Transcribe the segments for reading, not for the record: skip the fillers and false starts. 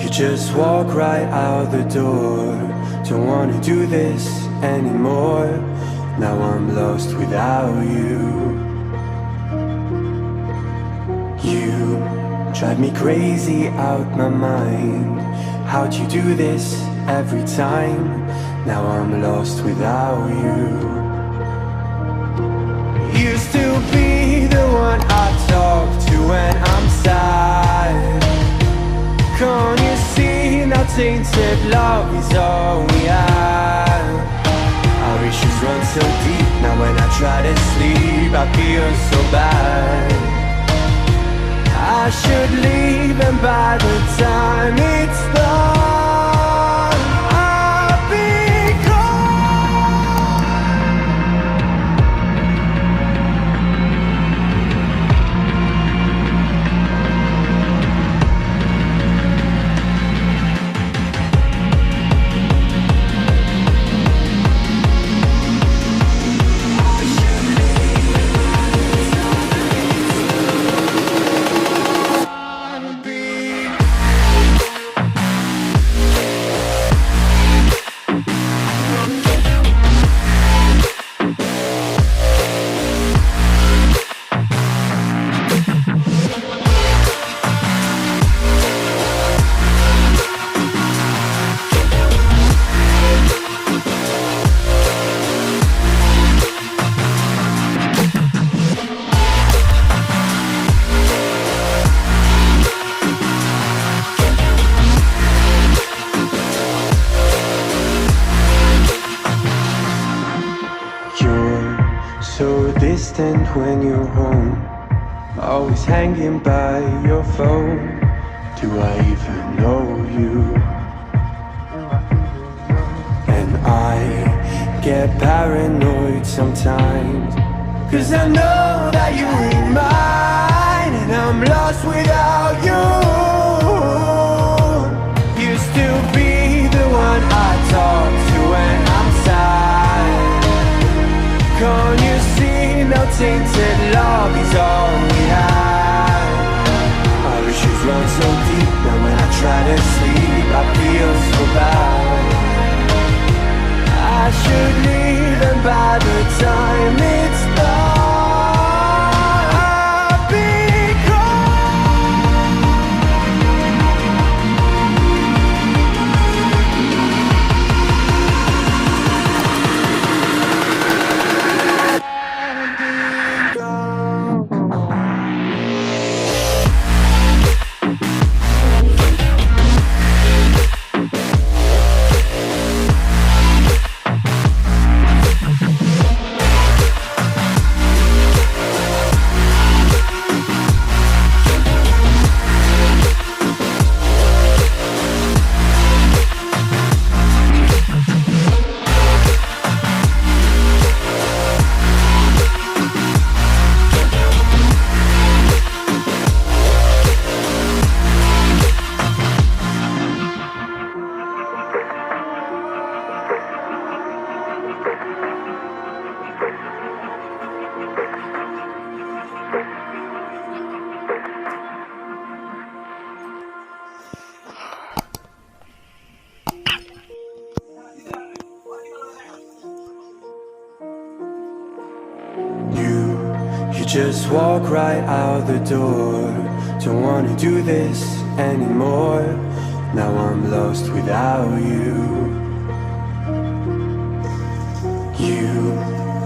You just walk right out the door. Don't wanna do this anymore. Now I'm lost without you. You drive me crazy out my mind. How'd you do this every time? Now I'm lost without you. Used to be the one I talk to when I'm sad. Can't you see now tainted love is all we have? Our issues run so deep. Now when I try to sleep I feel so bad. I should leave, and by the time it's done I'll be when you're home, always hanging by your phone. Do I even know you? And I get paranoid sometimes, 'cause I know that you ain't mine, and I'm lost without you. Used to be the one I talk to when I'm sad. Can't you see? No tainted love is all we have. Our issues run so deep. Now when I try to sleep I feel so bad. I should leave, and by the time it's done I'll be just walk right out the door. Don't wanna do this anymore. Now I'm lost without you. You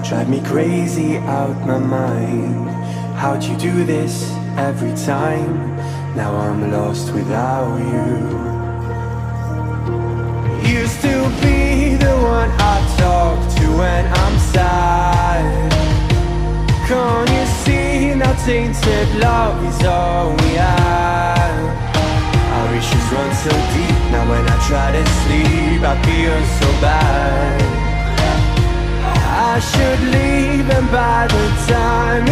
drive me crazy out my mind. How'd you do this every time? Now I'm lost without you. Used to be the one I talk to when I'm sad. Can't you see now tainted love is all we have? Our issues run so deep. Now when I try to sleep I feel so bad. I should leave, and by the time